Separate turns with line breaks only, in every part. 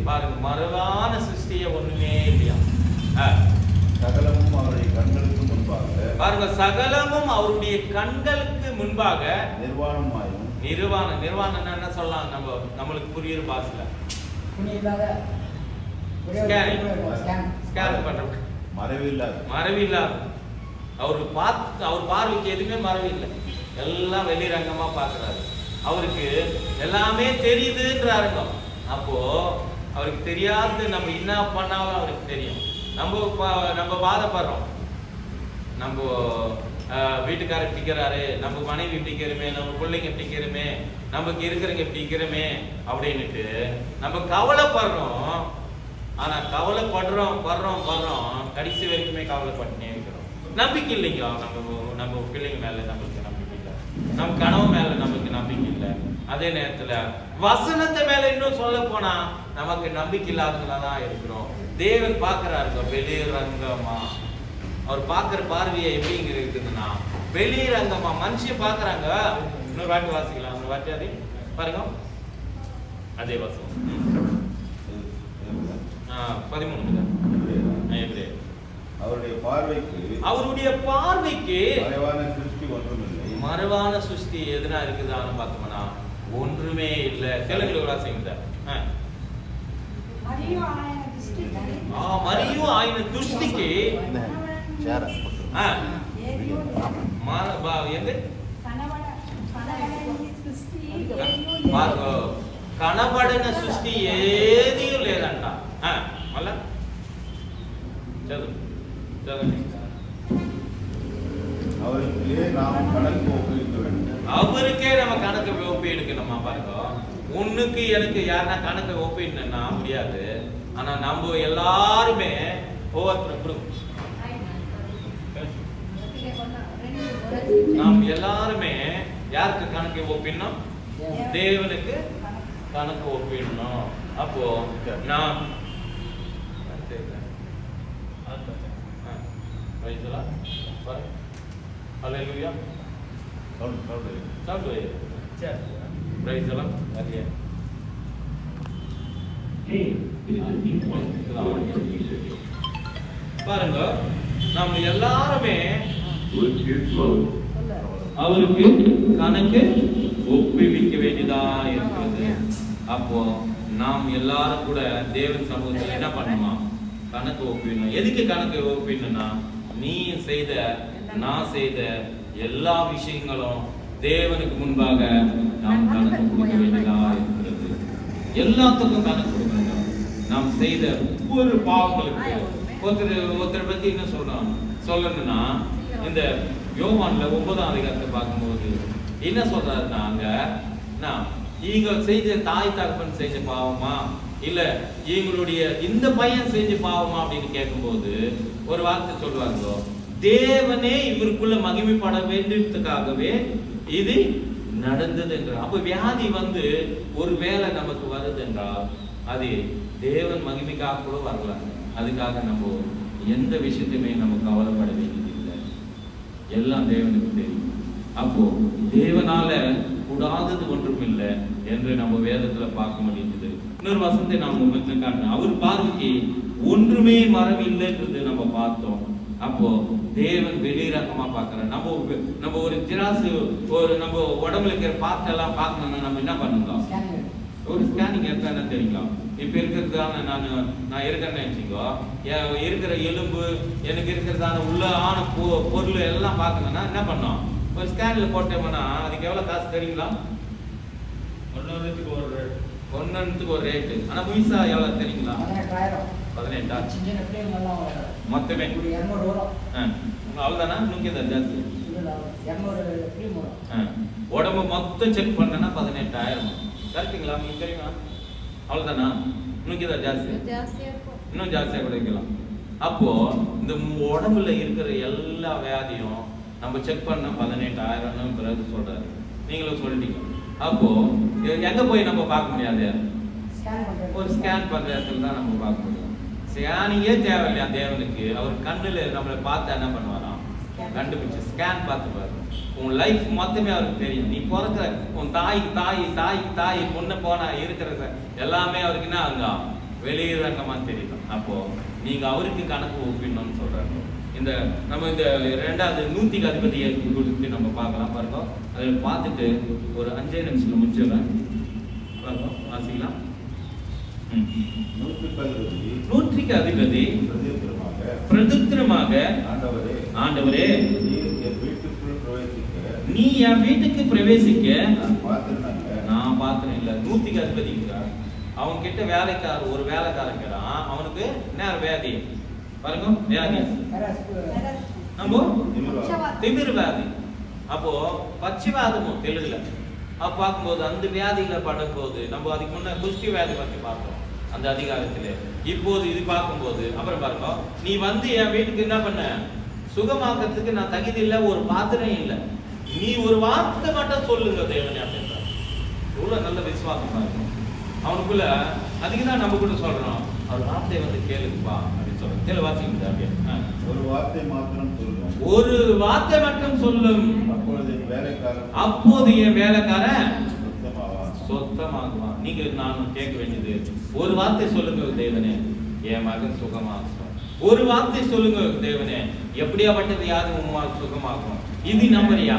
பாருங்க, மறைவான சிருஷ்டிய ஒண்ணுமே இல்லையா.
சகலமும் அவருடைய கண்களுக்கு முன்பாக
பாருங்க, சகலமும் அவருடைய கண்களுக்கு முன்பாக
நிர்வாணமாயும்.
நிர்வாணம் என்ன சொல்லலாம், நம்மளுக்கு புரியுற பாஷையில ஸ்கேன் பண்றது, மறைவில்லாத. அவர் பார்வைக்கு எதுவுமே மறைவு இல்லை, எல்லாம் வெளிரங்கமா பாக்குறாரு. அவருக்கு எல்லாமே தெரியுதுன்றாருங்க. அப்போ அவருக்கு தெரியாது நம்ம என்ன பண்ணாலும் அவருக்கு தெரியும். நம்ம பாதப்படுறோம், நம்ம வீட்டுக்காரர் பிடிக்கிறாரு, நம்ம மனைவி பிடிக்கிறோமே, நம்ம பிள்ளைங்க பிடிக்கிறோமே, நமக்கு இருக்கிறவங்க பிடிக்கிறோமே அப்படின்னுட்டு நம்ம கவலைப்படுறோம். ஆனா கவலைப்படுறோம் கடைசி வரைக்குமே கவலைப்பட்டுனே இருக்கிறோம். நம்பிக்கை இல்லைங்க நம்ம பிள்ளைங்க மேல நம்மளுக்கு நம்பிக்கை இல்லை, நம்ம கனவு மேல நமக்கு நம்பிக்கை இல்லை. அதே நேரத்துல வசனத்தை மேல இன்னும் சொல்ல போனா நமக்கு நம்பிக்கை இல்லாதவங்களா தான் இருக்கிறோம். தேவன் பார்க்கிறாருங்க வெளிரங்கமா. அவர் பார்க்கிற பார்வையை எப்படிங்க இருக்குதுன்னா வெளிரங்கமா. மனுஷன் பார்க்கறாங்க. இன்னொரு வாட்டி வாசிக்கலாம், அந்த வாட்டி அதே பாருங்க, அதே வாசம் 13. அவருடைய பார்வைக்கு மறைவான சிருஷ்டி எதுனா இருக்குதான்னு பார்த்தோம்னா ஒன்றுமே இல்லை. தெலுங்குல வாசிங்க. మరియు ఆయన దృష్టికి కనబడిన సృష్టి ఏది లేదంట. మళ్ళా చదువు. அவருக்கே நம்ம கணக்கு ஒப்பி எடுக்கணுமா பாருங்க. ஒண்ணுக்கு எனக்கு யாருன்னா கணக்கு ஒப்பிடணும்னா முடியாது. ஆனா நம்ம எல்லாருமே நாம் எல்லாருமே யாருக்கு கணக்கு ஒப்பிடணும்? தேவனுக்கு கணக்கு ஒப்பிடணும். அப்போ நாம் ஹல்லேலூயா பாருங்க, நம்ம எல்லாருமே அவருக்கு கணக்கு ஒப்புவிக்க வேண்டியதா இருக்கிறது. அப்போ நாம் எல்லாரும் கூட தேவன் சமூகத்தில் என்ன பண்ணுமா? கணக்கு ஒப்பிடணும். எதுக்கு கணக்கு ஒப்பிடணும்னா நீ செய்த நான் செய்த எல்லா விஷயங்களும் தேவனுக்கு முன்பாக நாம் கணக்கு கொடுக்க வேண்டியதா இருக்கிறது. எல்லாத்துக்கும் கணக்கு கொடுக்கணும். நாம் செய்த ஒவ்வொரு பாவங்களுக்கு ஒருத்தர் பத்தி என்ன சொல்லணும்னா இந்த யோவான்ல 9ஆம் அதிகாரத்தை பார்க்கும்போது என்ன சொல்றாருன்னா, அங்க நீங்க செஞ்ச தாய் தகப்பன் செஞ்ச பாவமா இல்ல எங்களுடைய இந்த பையன் செஞ்ச பாவமா அப்படின்னு கேட்கும்போது ஒரு வார்த்தை சொல்லுவாங்க, தேவனே இவருக்குள்ள மகிமைப்பட வேண்டியதுக்காகவே இது நடந்தது என்றார். அப்ப வியாதி ஒரு வேளை நமக்கு வருது என்றால் அது தேவன் மகிமைக்காக கூட வரலாம். அதுக்காக நம்ம எந்த விஷயத்தையுமே நம்ம கவலைப்பட வேண்டியதில்லை, எல்லாம் தேவனுக்கு தெரியும். அப்போ தேவனால கூடாதது ஒன்றும் இல்லை என்று நம்ம வேதத்துல பார்க்க முடியுது. இன்னொரு வசனத்தை நாம் உங்களுக்கு காட்டுறோம். அவர் பார்வைக்கு ஒன்றுமே மறைவில்லைன்றது நம்ம பார்த்தோம். அப்போ தேவன் வெளிரங்கமா பார்க்கிறோம். நம்ம ஒரு திராசு நம்ம உடம்புல இருக்கிற பார்ட் எல்லாம் பார்க்கணும்னா நம்ம என்ன பண்ணுறோம்? ஒரு ஸ்கேனிங் எடுத்தா என்ன தெரியுங்களா? இப்ப இருக்கிறதான நான் இருக்கிறேன்னு நினைச்சிக்கோ, இருக்கிற எலும்பு எனக்கு இருக்கிறதான உள்ள ஆன பொருள் எல்லாம் பார்க்கணும்னா என்ன பண்ணோம்? ஒரு ஸ்கேன்ல போட்டோம்னா அதுக்கு எவ்வளவு காசு தெரியுங்களா? ஒன்னுக்கு ஒரு ரேட்டு. ஆனா பைசா எவ்வளவு தெரியுங்களா? 18,000 மொத்தமே. அவ்வளவுதானா? ஜாஸ்தி. உடம்பு மொத்தம் செக் பண்ணனா 18,000. கரெக்டுங்களா? உங்களுக்கு தெரியுமா? அவ்வளவுதானா? இன்னும் ஜாஸ்தி, இன்னும் ஜாஸ்தியா கூட இருக்கலாம். அப்போ இந்த உடம்புல இருக்கிற எல்லா வியாதியும் நம்ம செக் பண்ண 18,000 பிறகு சொல்றாரு. நீங்களும் சொல்லிட்டீங்க. அப்போ எங்க போய் நம்ம பார்க்க முடியாது? ஒரு ஸ்கேன் பண்ற இடத்துல தான் நம்ம பார்க்க முடியும். ஸ்கேனிங்கே தேவையில்லையா தேவனுக்கு? அவர் கண்ணுல நம்மளை பார்த்து என்ன பண்ணுவாராம்? கண்டுபிடிச்சு ஸ்கேன் பார்த்து பாரு. உன் லைஃப் மொத்தமே அவருக்கு தெரியும். நீ பிறக்கிற உன் தாய் பொண்ணு போன இருக்கிற எல்லாமே அவருக்கு என்ன ஆகுங்க வெளிரங்கமா தெரியும். அப்போ நீங்க அவருக்கு கணக்கு ஒப்பிடணும்னு சொல்றாங்க. இந்த நம்ம இந்த 2வது நூத்திக்கு அதிபதியை கொடுத்து நம்ம பார்க்கலாம் பாருங்க. அதை பார்த்துட்டு ஒரு 5 நிமிஷத்துல முடிச்சிடலாம் பாருங்க, வாசிக்கலாம். நூற்றுக்கு அதிபதி பிரதித்திரமாக, ஆண்டவரே நீ என் வீட்டுக்கு பிரவேசிக்க நான் பாத்திரம் இல்ல. நூற்றுக்கு அதிபதிங்கிறார். அவன் கிட்ட வேலைக்காரர் ஒரு வேலைக்காரங்கிறான். அவனுக்கு என்ன வியாதி பாருங்க, வியாதி நம்ம திமிர் வியாதி. அப்போ பட்சிவாதமும் தெலுங்குல அப்ப பார்க்கும்போது அந்த வியாதியில படும்போது நம்ம அதுக்கு முன்ன குஷ்டி வியாதி பற்றி பார்த்தோம் அந்த அதிகாரத்திலே. இப்போது இது பார்க்கும்போது அப்புறம் பாருங்க, நீ வந்து என் வீட்டுக்கு என்ன பண்ண, சுகமாக்கிறதுக்கு நான் தகுதி இல்லை, ஒரு பாத்திரம் இல்லை, நீ ஒரு வார்த்தை மட்டும் சொல்லுங்க தேவனே அப்படின்றான். எவ்வளவு நல்ல விசுவாசமா இருக்கும் அவனுக்குள்ள. அதுக்குதான் நம்ம கூட சொல்றோம், அவர் வார்த்தை வந்து கேளுப்பா அப்படின்னு சொல்றோம். கேளு வாசிங்க அப்படியே.
ஒரு வார்த்தை மாத்திரம் சொல்லும்,
ஒரு வார்த்தை மட்டும் சொல்லும், அப்போது என் வேலைக்காரன் சொத்தமாகுவான். நீங்க நானும் கேட்க வேண்டியது, ஒரு வார்த்தை சொல்லுங்க தேவனே, என் மகன் சுகமாகும். ஒரு வார்த்தை சொல்லுங்க தேவனே, எப்படியாப்பட்ட வியாதி உமாக்கு சுகமாகும். இது நம்பறியா?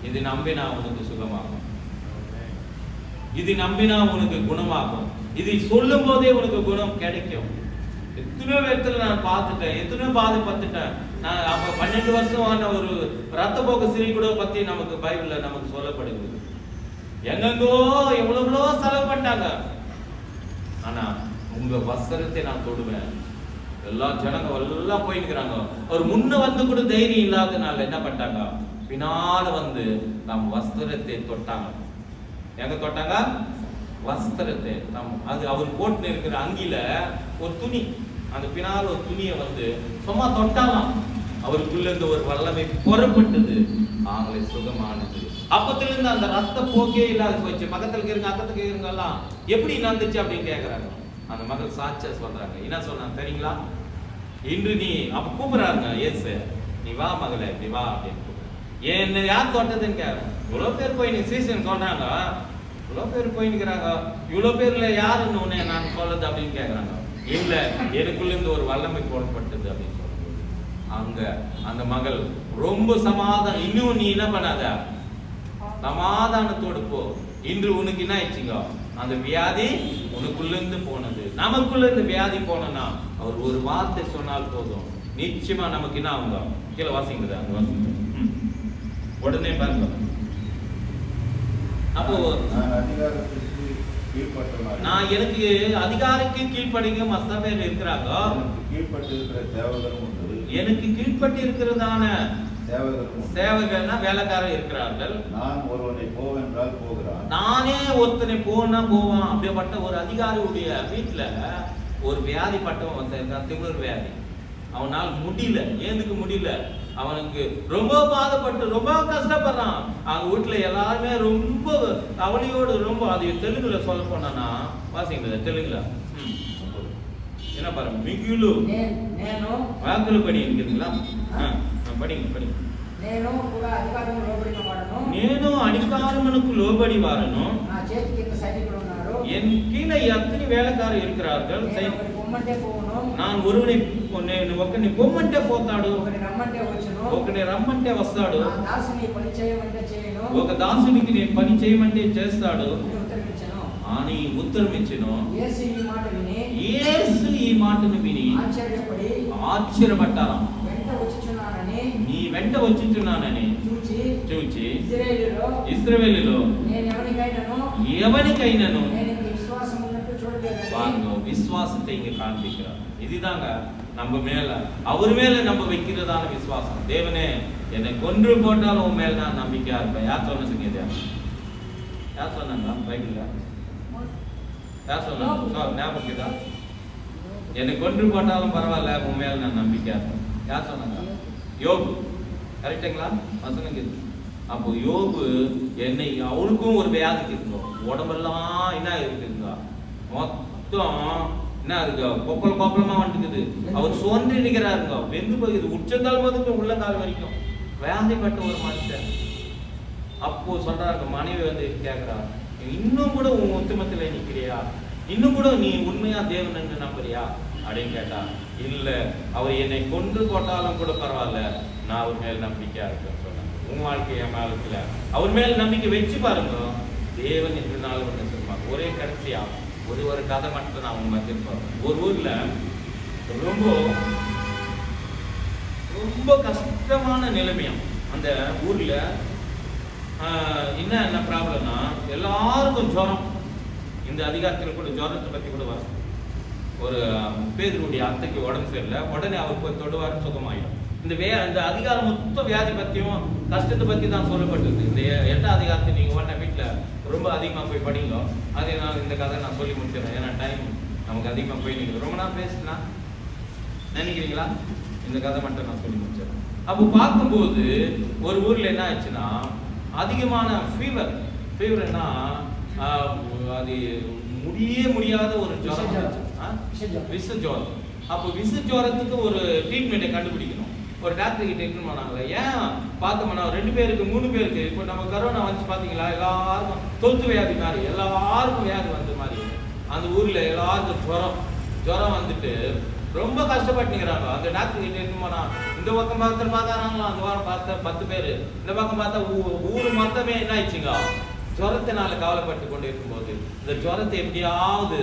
இது நம்பினா உனக்கு சுகமாகும், இது நம்பினா உனக்கு குணமாகும். இதை சொல்லும் போதே உனக்கு குணம் கிடைக்கும். எத்தனையோ இடத்துல நான் பார்த்துட்டேன், எத்தனையோ பாதிப்பட்டுட்டேன். நான் அப்ப 12 வருஷமான ஒரு ரத்த போக்கு சிறை கூட பத்தி நமக்கு பைபிள்ல நமக்கு சொல்லப்படுது. எங்கெங்கோ எவ்வளவோ செலவு பண்ணிட்டாங்க, ஆனா உங்க வஸ்திரத்தை நான் தொடுவேன். எல்லா ஜனங்க எல்லாம் போயிருக்கிறாங்க. ஒரு முன்ன வந்து கூட தைரியம் இல்லாதனால என்ன பண்ணிட்டாங்க, பின்னால வந்து நம் வஸ்திரத்தை தொட்டாங்க. எங்க தொட்டாங்க? வஸ்திரத்தை. அது அவர் போட்டு இருக்கிற அங்கில ஒரு துணி, அந்த பின்னால் ஒரு துணியை வந்து சும்மா தொட்டாலாம், அவருக்குள்ள இருந்து ஒரு வல்லமை புறப்பட்டது, அவங்களை சுகமானது. அப்பத்திலிருந்து அந்த ரத்த போக்கே இல்லாத போச்சு. பக்கத்துல இருங்க அக்கத்துக்கு இருங்கெல்லாம் எப்படி நடந்துச்சு அப்படின்னு கேட்கறாங்க. அந்த மகள் சாட்சியா சொல்றாங்க. என்ன சொன்னாங்க தெரியுங்களா? இன்று நீ அப்ப கூப்பிடுறாங்க ஏசு, நீ வா மகளே, நீ வா அப்படின்னு. என்ன யார் தொட்டதுன்னு கேட்கறேன். இவ்வளவு பேர் போய் நீ சீசன் சொல்றாங்க, இவ்வளவு பேர் போயின்னுக்கிறாங்க, இவ்வளவு பேர்ல யாருன்னு உன்னை நான் சொல்றது அப்படின்னு கேட்கறாங்க. இல்ல, எனக்குள்ள இருந்து ஒரு வல்லமை போடப்பட்டது அப்படின்னு சொல்லும்போது அங்க அந்த மகள் ரொம்ப சமாதானம். இன்னும் நீ என்ன பண்ணாத, சமாதானத்தோடு போ. இன்று உனக்கு என்ன ஆயிடுச்சுங்க, அந்த வியாதி உனக்குள்ள இருந்து போனது. நமக்குள்ள இருந்து வியாதி போனா அவர் ஒரு வார்த்தை சொன்னால் போதும், நிச்சயமா நமக்கு என்ன ஆகுங்க. கீழே வாசிங்க, அங்க வாசிங்க, உடனே பாருங்க. அப்போ நான் எனக்கு அதிகாரிக்கு கீழ்ப்படிங்க மஸ்த பேர் இருக்கிறாங்க. எனக்கு கீழ்பட்டு இருக்கிறதான சேவகள்னா வேலைக்காரர் இருக்கிறார்கள்.
நான் ஒருவனை போவென்றால் போகிறான்,
நானே ஒருத்தனை போனா போவான். அப்படிப்பட்ட ஒரு அதிகாரியுடைய வீட்டுல ஒரு வியாதி பட்டவன் வந்திருக்கான், திமிர் வியாதி. அவனால் முடியல, ஏந்துக்கு முடியல. அவனுக்கு ரொம்ப பாதப்பட்டு ரொம்ப கஷ்டப்படுறான். அவங்க வீட்டுல எல்லாருமே ரொம்ப அவளியோடு ரொம்ப, அது தெலுங்குல சொல்ல போனா வாசிங்க தெலுங்குல என்ன பாருங்க, மிகுలు వాకులు పడి இருக்குங்களா? படிங்க படிங்க. నేను అధికారమునకు లోబడి వారను, என் கீழே எத்தனை வேலைக்காரர் இருக்கிறார்கள். நான் ஒருவனை ఒకరిని పొమ్మంటే పోతాడు, ఒకరిని రమ్మంటే వస్తాడు, ఒక దాసునికి నేను పని చేయమంటే చేస్తాడు అని ఉత్తరం ఇచ్చెను. యేసు ఈ మాటను విని ఆశ్చర్యపడ్డారు. నీ వెంట వచ్చుచున్నానని చూచి ఇశ్రాయేలులో ఎవరికైనాను விசுவாசத்தை இங்க காண்பிக்கிறார். இதுதாங்க நம்ம மேல, அவர் மேல நம்ம வைக்கிறதான விசுவாசம். தேவனே என்னை கொன்று போட்டாலும் உன் மேல நான் நம்பிக்கையா இருப்பேன். யார் சொன்னதுங்க இது? யார் சொன்னாங்க பைபிள்ல? யார் சொன்னாங்க? ஞாபகம், என்னை கொன்று போட்டாலும் பரவாயில்ல, உன் மேல நான் நம்பிக்கையா இருப்பேன். யார் சொன்னாங்க? யோபு. கரெக்டுங்களா? வசனம் இது. அப்போ யோபு என்னை, அவருக்கும் ஒரு வியாதி இருக்குங்க, உடம்பெல்லாம் என்ன இருக்குங்க, மொத்தம் என்ன இருக்கு, கொப்பளமா வந்துக்குது. அவர் சோர்ந்து நிற்கிறாருங்க, வெந்து போகுது, உச்சந்தால் முதல் உள்ளங்கால் வரைக்கும் வியாதிப்பட்ட ஒரு மனுஷன். அப்போ சொல்றாரு, மனைவி வந்து கேட்கிறார், இன்னும் கூட உன் உத்தமத்துல நிக்கிறியா? இன்னும் கூட நீ உண்மையா தேவன் என்று நம்புறியா அப்படின்னு கேட்டா, இல்ல அவர் என்னை கொன்று போட்டாலும் கூட பரவாயில்ல, நான் அவர் மேல் நம்பிக்கையா இருக்கேன்னு சொன்னேன். உன் வாழ்க்கைய வாழ்க்கையில அவர் மேல் நம்பிக்கை வச்சு பாருங்க, தேவன் என்று நாள் ஒன்று சொல்லுவாங்க. ஒரே கடைசியா ஒரு கதை மட்டும் நான் உங்க மத்தியில் சொல்றேன். ஒரு ஊர்ல ரொம்ப கஷ்டமான நிலைமையாம். அந்த ஊர்ல என்ன ப்ராப்ளம்னா, எல்லாருக்கும் ஜுரம். இந்த அதிகாரத்தில் கூட ஜுரத்தை பத்தி கூட வரும். ஒரு பேருடைய அத்தைக்கு உடம்பு சரியில்லை, உடனே அவர் போய் தொடுவார், சுகமாயிடும். இந்த அதிகாரம் மொத்தம் வியாதி பத்தியும் கஷ்டத்தை பத்தி தான் சொல்லப்பட்டிருக்கு. இந்த 8ஆம் அதிகாரத்தை நீங்க உடனே வீட்டுல ரொம்ப அதிகமா போய் படிங்க. அதே நான் இந்த கதை நான் சொல்லி முடிச்சிடறேன், ஏன்னா டைம் நமக்கு அதிகமா போய் நீங்க ரொம்ப நாள் பேசினா நினைக்கிறீங்களா? இந்த கதை மட்டும் நான் சொல்லி முடிச்சிடறேன். அப்போ பார்க்கும்போது ஒரு ஊர்ல என்ன ஆச்சுன்னா, அதிகமான ஃபீவர்னா அது முடியாத ஒரு ஜுரம், விஷ ஜுரம். அப்போ விஷ ஜுரத்துக்கு ஒரு ட்ரீட்மெண்ட்டை கண்டுபிடிக்கணும். ஒரு டாக்டர் கிட்ட ட்ரீட்மெண்ட் பண்ணாங்களே, ஏன் பார்த்தோம்னா 2 பேருக்கு 3 பேருக்கு இப்போ நம்ம கரோனா வந்து பார்த்தீங்களா, எல்லாருக்கும் தொத்து வியாதி மாதிரி எல்லாருக்கும் வியாதி வந்த மாதிரி அந்த ஊர்ல எல்லாருக்கும் ஜுரம் வந்துட்டு ரொம்ப கஷ்டப்பட்டுங்கிறாங்க. அந்த டாக்டர் கிட்ட ட்ரீட்மெண்ட் பண்ணா, இந்த பக்கம் பார்த்தாங்களா, அந்த வாரம் பார்த்த 10 பேர், இந்த பக்கம் பார்த்தா ஊர் மொத்தமே என்ன ஆயிடுச்சுங்க, ஜுரத்தினால கவலைப்பட்டு கொண்டு இருக்கும்போது, இந்த ஜுரத்தை எப்படியாவது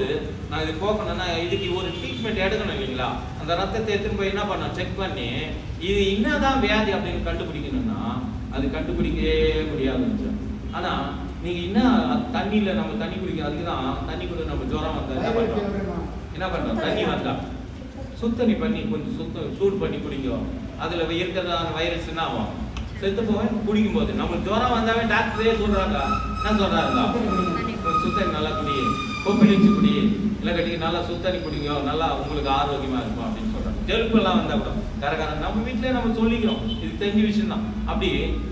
நான் இது போக்கணும்னா இதுக்கு ஒரு ட்ரீட்மெண்ட் எடுக்கணும் இல்லைங்களா? அந்த ரத்தத்தை எடுத்துன்னு போய் என்ன பண்ணோம், செக் பண்ணி இது என்னதான் வியாதி அப்படின்னு கண்டுபிடிக்கணும்னா அது கண்டுபிடிக்கவே முடியாது. ஆனா நீங்க தண்ணியில நம்ம தண்ணி குடிக்க, அதுக்குதான் தண்ணி கூட நம்ம ஜுரம் வந்தா என்ன பண்றோம், தண்ணி வந்தா சுத்தண்ணி பண்ணி கொஞ்சம் சூடு பண்ணி குடிக்கும். அதுல இருக்கிறதான வைரஸ் என்ன ஆகும், செத்து போவேன். குடிக்கும் போது நம்மளுக்கு ஜுரம் வந்தாவே டாக்டரே சொல்றாங்க, என்ன சொல்றாங்க, சுத்தண்ணி நல்லா குடி, கொப்பளிச்சு குடி, இல்லை கட்டிக்கு நல்லா சுத்தண்ணி குடிங்க, நல்லா உங்களுக்கு ஆரோக்கியமா இருக்கும் அப்படின்னு சொல்றாங்க. ஜெலுப்பு எல்லாம் வந்தா கூட கரகரம் நம்ம வீட்டிலே நம்ம சொல்லிக்கிறோம், இது தெரிஞ்ச விஷயம் தான். அப்படி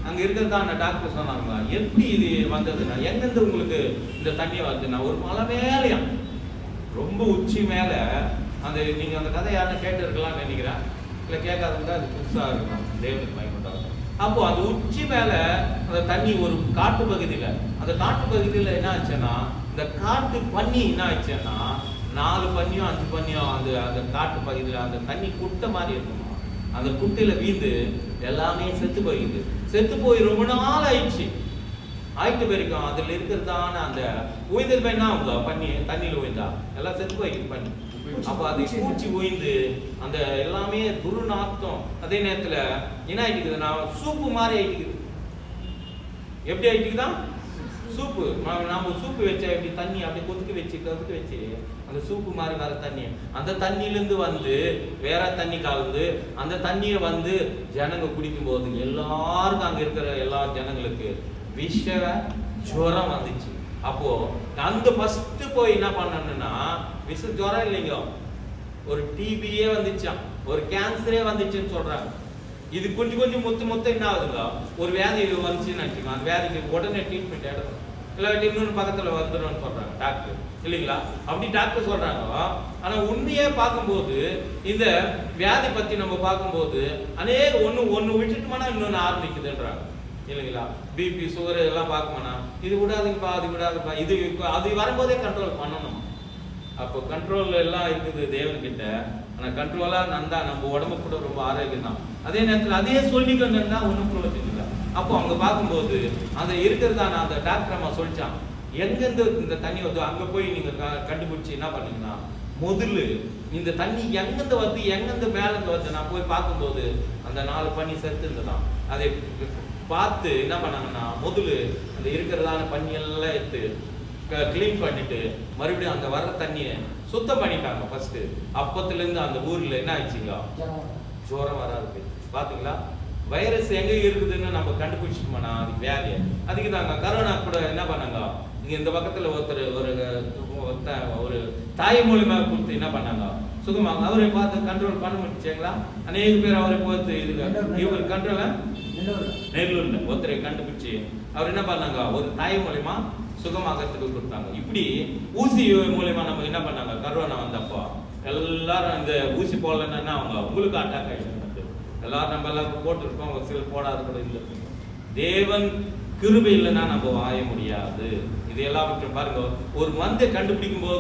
அங்க இருக்கிறதான டாக்டர் சொன்னாங்க, எப்படி இது வந்ததுன்னா, எங்கிருந்து உங்களுக்கு இந்த தண்ணி வருதுன்னா, ஒரு மலை மேலையா ரொம்ப உச்சி மேல, அந்த நீங்க அந்த கதை யாரும் கேட்டு இருக்கலாம்னு நினைக்கிறேன், இல்லை கேட்காதவங்க அது புதுசா இருக்கும், தேவனுக்கு பயன்பட்டாங்க. அப்போ அந்த உச்சி மேல அந்த தண்ணி ஒரு காட்டு பகுதியில, அந்த காட்டு பகுதியில என்ன ஆச்சுன்னா, இந்த காட்டு பன்னி என்ன ஆச்சுன்னா, 4 பன்னியும் 5 பன்னியும் அந்த காட்டு பகுதியில அந்த தண்ணி குட்டை மாதிரி இருக்குமா, அந்த குட்டையில வீந்து எல்லாமே செத்து போய் ரொம்ப நாள் ஆயிட்டு போயிருக்கோம். அதுல இருக்கிறதான அந்த உயிர்தல் என்ன ஆகுதா, பண்ணி தண்ணியில உயிர்ந்தா எல்லாம் செத்து போயிருக்கு பண்ணி. அப்ப அது பூச்சி உயிர்ந்து அந்த எல்லாமே துர்நாத்தம். அதே நேரத்துல என்ன ஆயிட்டுக்குதுன்னா, சூப்பு மாதிரி ஆயிட்டுக்குது. எப்படி ஆயிட்டுக்குதான், சூப்பு நம்ம சூப்பு வச்சா எப்படி தண்ணி அப்படியே கொதிக்க வச்சு அந்த சூப்பு மாதிரி வர தண்ணி, அந்த தண்ணியிலிருந்து வந்து வேற தண்ணி கலந்து அந்த தண்ணியை வந்து ஜனங்க குடிக்கும் போது எல்லாருக்கும் அங்க இருக்கிற எல்லா ஜனங்களுக்கு விஷ ஜுரம் வந்துச்சு. அப்போ அந்த ஃபர்ஸ்ட் போய் என்ன பண்ணணும்னா, விஷ ஜுரம் இல்லைங்க, ஒரு டிபியே வந்துச்சான், ஒரு கேன்சரே வந்துச்சுன்னு சொல்றாங்க. இது கொஞ்சம் மொத்த என்ன ஆகுதுங்க, ஒரு வியாதி வந்துச்சுன்னு நினைச்சுக்கோங்க, அந்த வியாதிக்கு உடனே ட்ரீட்மெண்ட் எடுக்கணும், இல்லாட்டி இன்னொன்று பக்கத்துல வந்துடும் சொல்றாங்க டாக்டர் இல்லைங்களா? அப்படி டாக்டர் சொல்றாங்க. ஆனா உண்மையே பார்க்கும்போது இந்த வியாதி பத்தி நம்ம பார்க்கும்போது அநேக ஒண்ணு விட்டுட்டுமானா இன்னொன்னு ஆரம்பிக்குதுன்றாங்க இல்லைங்களா? பிபி சுகர் இதெல்லாம் பார்க்கணும்னா இது விடாதுப்பா அது விடாதுப்பா, இது அது வரும்போதே கண்ட்ரோல் பண்ணணும். அப்போ கண்ட்ரோல் எல்லாம் இருக்குது தேவன்கிட்ட. ஆனா கண்ட்ரோலா நந்தா நம்ம உடம்பு கூட ரொம்ப ஆரோக்கியம் தான். அதே நேரத்தில் அதே சொல்லிக்கொண்டு இருந்தா ஒன்றும் பிரயோஜனம் இல்லை. அப்போ அங்க பார்க்கும்போது அந்த இருக்கிறதான அந்த டாக்டர் அம்மா சொல்லிச்சான், எங்கெந்து இந்த தண்ணி வந்து அங்க போய் நீங்க கண்டுபிடிச்சு என்ன பண்ணீங்கன்னா, முதல்ல இந்த தண்ணி எங்கெந்து வந்து எங்கெந்து மேலேருந்து வந்து நான் போய் பார்க்கும்போது அந்த 4 பன்னி செத்து இருந்ததான். அதை பார்த்து என்ன பண்ணாங்கன்னா, முதல்ல அந்த இருக்கிறதான பன்னியெல்லாம் எடுத்து கிளீன் பண்ணிட்டு மறுபடியும் அந்த வர்ற தண்ணியை சுத்தம் பண்ணிட்டாங்க ஃபர்ஸ்ட். அப்பத்துல இருந்து அந்த ஊர்ல என்ன ஆயிடுச்சுங்க, ஜுரம் வராது. பாத்தீங்களா, வைரஸ் எங்க இருக்குதுன்னு நம்ம கண்டுபிடிச்சிட்டோம்னா அது வியாதி. அதுக்கு தாங்க கரோனா கூட என்ன பண்ணாங்க, இங்க இந்த பக்கத்துல ஒருத்தர் ஒரு தாய் மூலியமா கொடுத்து என்ன பண்ணாங்க, சுகமாங்க. அவரை பார்த்து கண்ட்ரோல் பண்ண முடிச்சுங்களா? அநேக பேர் அவரை பார்த்து இவர் கண்ட்ரோல நெல்லூர்ல ஒருத்தரை கண்டுபிடிச்சு அவர் என்ன பண்ணாங்க, ஒரு தாய் மூலியமா சுகமாகறதுக்கு கொடுத்தாங்க. இப்படி ஊசி மூலியமா நம்ம என்ன பண்ணாங்க, கரோனா வந்தப்போ எல்லாரும் இந்த ஊசி போடலன்னா அவங்க உங்களுக்கு அட்டாக் ஆயிடுச்சு. எல்லாரும் நம்ம எல்லாம் போட்டுருக்கோம், ஒரு சிலர் போடாத கூட இல்லை. தேவன் கிருபை இல்லைன்னா நம்ம வாய முடியாது. இது எல்லாவற்றையும் பாருங்க, ஒரு மந்தை கண்டுபிடிக்கும் போது